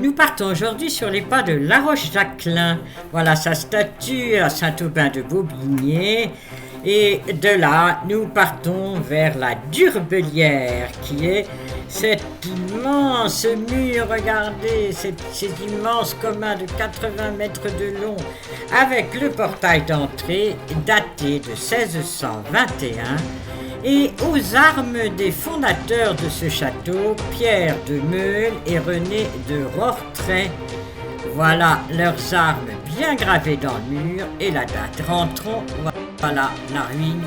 Nous partons aujourd'hui sur les pas de La Roche-Jacquelin. Voilà sa statue à Saint-Aubin-de-Bobigné. Et de là, nous partons vers la Durbelière, qui est cet immense mur, regardez, ces immenses communs de 80 mètres de long, avec le portail d'entrée daté de 1621, et aux armes des fondateurs de ce château, Pierre de Meules et René de Rortray. Voilà leurs armes bien gravées dans le mur et la date. Rentrons, voilà la ruine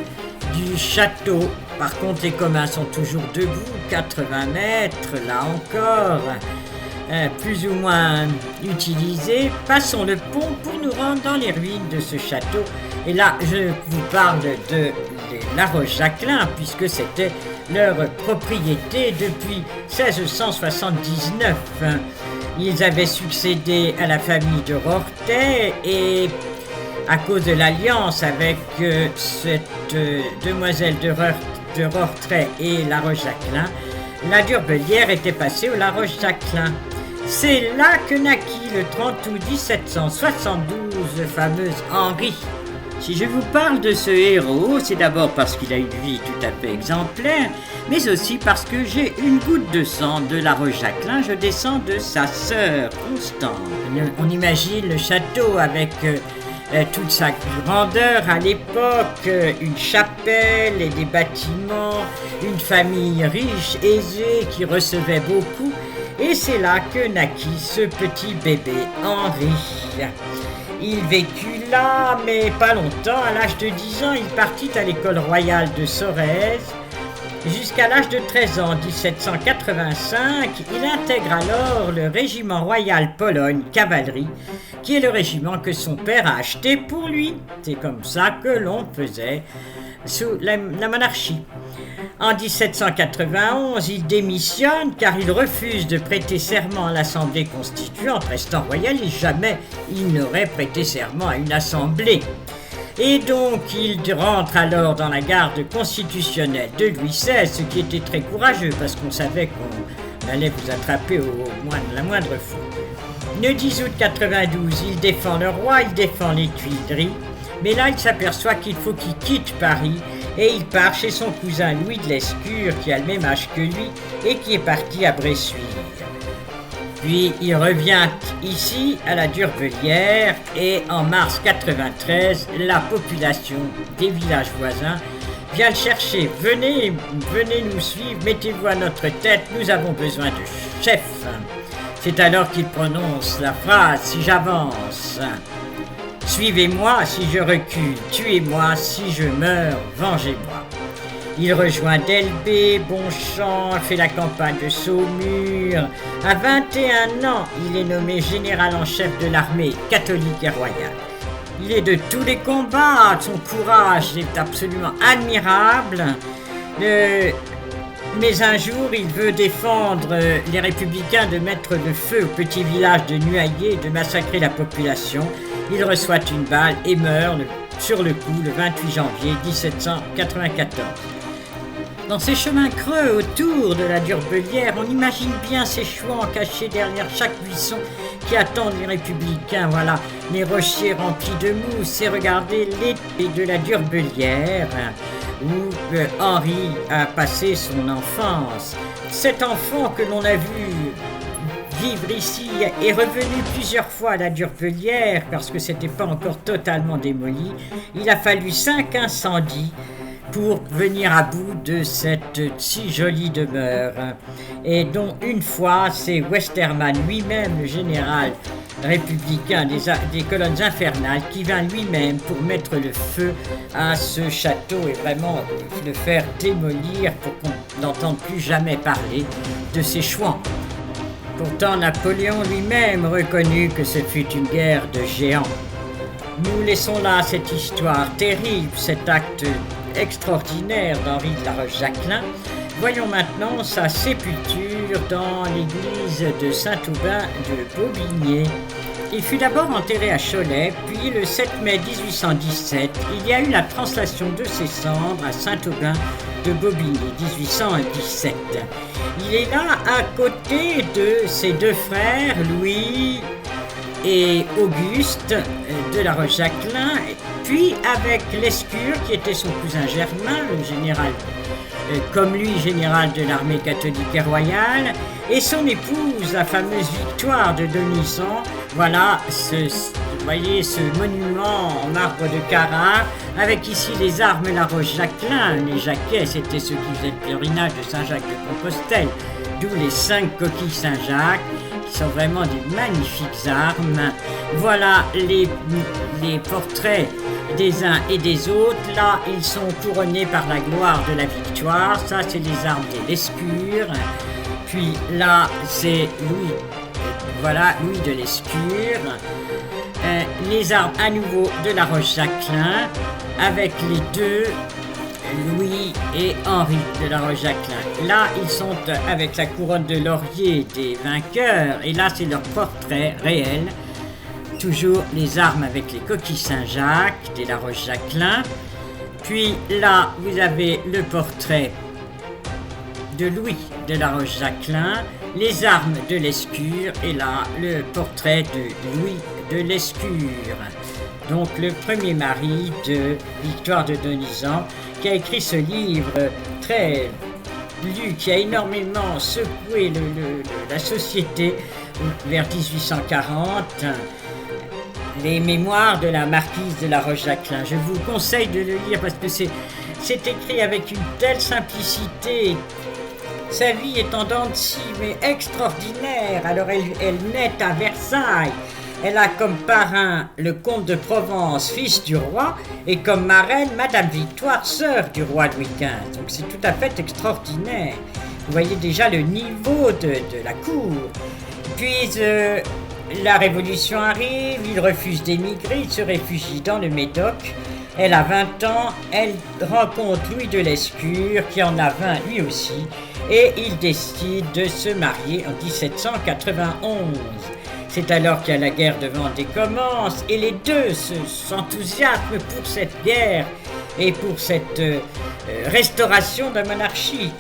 du château. Par contre, les communs sont toujours debout, 80 mètres, là encore, plus ou moins utilisés. Passons le pont pour nous rendre dans les ruines de ce château. Et là, je vous parle de La Roche-Jacquelin, puisque c'était leur propriété depuis 1679. Ils avaient succédé à la famille de Rortray et à cause de l'alliance avec cette demoiselle de Rortray et La Roche-Jacquelin, la Durbelière était passée au La Roche-Jacquelin. C'est là que naquit le 30 août 1772 le fameux Henri. Si je vous parle de ce héros, c'est d'abord parce qu'il a une vie tout à fait exemplaire, mais aussi parce que j'ai une goutte de sang de La Roche-Jacquelin, je descends de sa sœur Constance. On imagine le château avec toute sa grandeur à l'époque, une chapelle et des bâtiments, une famille riche, aisée, qui recevait beaucoup, et c'est là que naquit ce petit bébé Henri. Il vécut là, mais pas longtemps. À l'âge de 10 ans, il partit à l'école royale de Sorèze. Jusqu'à l'âge de 13 ans, 1785, il intègre alors le régiment royal Pologne cavalerie, qui est le régiment que son père a acheté pour lui. C'est comme ça que l'on faisait sous la monarchie. En 1791, il démissionne car il refuse de prêter serment à l'Assemblée constituante, restant royal, et jamais il n'aurait prêté serment à une assemblée. Et donc il rentre alors dans la garde constitutionnelle de Louis XVI, ce qui était très courageux parce qu'on savait qu'on allait vous attraper la moindre faute. Le 10 août 92, il défend le roi, il défend les Tuileries, mais là il s'aperçoit qu'il faut qu'il quitte Paris et il part chez son cousin Louis de Lescure qui a le même âge que lui et qui est parti à Bressuire. Puis il revient ici à la Durbelière et en mars 93, la population des villages voisins vient le chercher. Venez nous suivre, mettez-vous à notre tête, nous avons besoin de chefs. C'est alors qu'il prononce la phrase « Si j'avance, suivez-moi, si je recule, tuez-moi, si je meurs, vengez-moi ». Il rejoint Delbé, Bonchamp, fait la campagne de Saumur. À 21 ans, il est nommé général en chef de l'armée catholique et royale. Il est de tous les combats, son courage est absolument admirable. Mais un jour, il veut défendre les républicains de mettre le feu au petit village de Nuaillé et de massacrer la population. Il reçoit une balle et meurt sur le coup le 28 janvier 1794. Dans ces chemins creux autour de la Durbelière, on imagine bien ces chouans cachés derrière chaque buisson qui attendent les républicains. Voilà, les rochers remplis de mousse, et regardez l'été de la Durbelière où Henri a passé son enfance. Cet enfant que l'on a vu vivre ici est revenu plusieurs fois à la Durbelière parce que c'était pas encore totalement démoli. Il a fallu 5 incendies pour venir à bout de cette si jolie demeure. Et dont une fois, c'est Westermann lui-même, le général républicain des colonnes infernales, qui vint lui-même pour mettre le feu à ce château et vraiment le faire démolir pour qu'on n'entende plus jamais parler de ces chouans. Pourtant, Napoléon lui-même reconnut que ce fut une guerre de géants. Nous laissons là cette histoire terrible, cet acte extraordinaire d'Henri de La Roche-Jacquelin. Voyons maintenant sa sépulture dans l'église de Saint-Aubin de Bobigné. Il fut d'abord enterré à Cholet, puis le 7 mai 1817, il y a eu la translation de ses cendres à Saint-Aubin de Bobigny, 1817. Il est là à côté de ses deux frères, Louis et Auguste de la Roche-Jacquelin, puis avec Lescure qui était son cousin germain, le général, comme lui, général de l'armée catholique et royale, et son épouse, la fameuse Victoire de Denizan. Voilà, vous voyez ce monument en marbre de Carrare, avec ici les armes La Roche-Jacquelin. Les Jacquais, c'était ceux qui faisaient le pèlerinage de Saint-Jacques de Compostelle, d'où les 5 coquilles Saint-Jacques, qui sont vraiment des magnifiques armes. Voilà les portraits des uns et des autres. Là, ils sont couronnés par la gloire de la victoire. Ça, c'est les armes des Lescure. Puis là, c'est Louis. Voilà, Louis de Lescure. Les armes à nouveau de la Roche-Jacquelin, avec les deux, Louis et Henri de la Roche-Jacquelin. Là, ils sont avec la couronne de laurier des vainqueurs, et là, c'est leur portrait réel. Toujours les armes avec les coquilles Saint-Jacques de la Roche-Jacquelin. Puis là, vous avez le portrait de Louis de la Roche-Jacquelin, les armes de Lescure, et là, le portrait de Louis de Lescure. Donc, le premier mari de Victoire de Denizan, qui a écrit ce livre très lu, qui a énormément secoué la société vers 1840. Les mémoires de la marquise de la Roche-Jacquelin. Je vous conseille de le lire parce que c'est écrit avec une telle simplicité. Sa vie est en dents de scie, mais extraordinaire. Alors elle naît à Versailles. Elle a comme parrain le comte de Provence, fils du roi, et comme marraine Madame Victoire, sœur du roi Louis XV. Donc c'est tout à fait extraordinaire. Vous voyez déjà le niveau de la cour. Puis la Révolution arrive, il refuse d'émigrer, il se réfugie dans le Médoc. Elle a 20 ans, elle rencontre Louis de Lescure, qui en a 20 lui aussi, et ils décident de se marier en 1791. C'est alors qu'il y a la guerre de Vendée commence, et les deux s'enthousiasment pour cette guerre et pour cette restauration de la monarchie.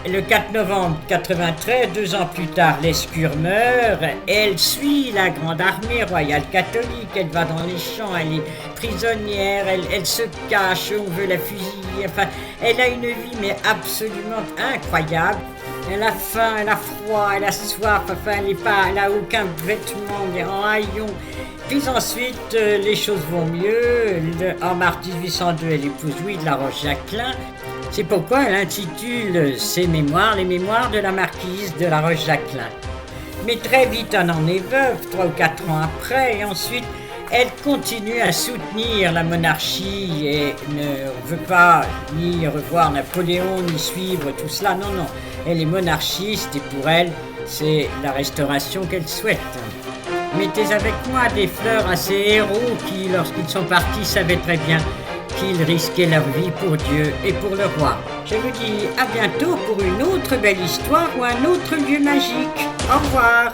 Le 4 novembre 93, 2 ans plus tard, Lescure meurt. Elle suit la grande armée royale catholique. Elle va dans les champs, elle est prisonnière, elle se cache, on veut la fusiller. Enfin, elle a une vie mais absolument incroyable. Elle a faim, elle a froid, elle a soif. Enfin, elle a aucun vêtement, elle est en haillons. Puis ensuite, les choses vont mieux. En mars 1802, elle épouse Louis de la Roche-Jacquelin. C'est pourquoi elle intitule ses mémoires « Les mémoires de la marquise de la Roche-Jacquelin ». Mais très vite, elle en est veuve, 3 ou 4 ans après, et ensuite, elle continue à soutenir la monarchie et ne veut pas ni revoir Napoléon, ni suivre tout cela. Non, non, elle est monarchiste et pour elle, c'est la restauration qu'elle souhaite. Mettez avec moi des fleurs à ces héros qui, lorsqu'ils sont partis, savaient très bien qu'ils risquaient leur vie pour Dieu et pour le roi. Je vous dis à bientôt pour une autre belle histoire ou un autre lieu magique. Au revoir.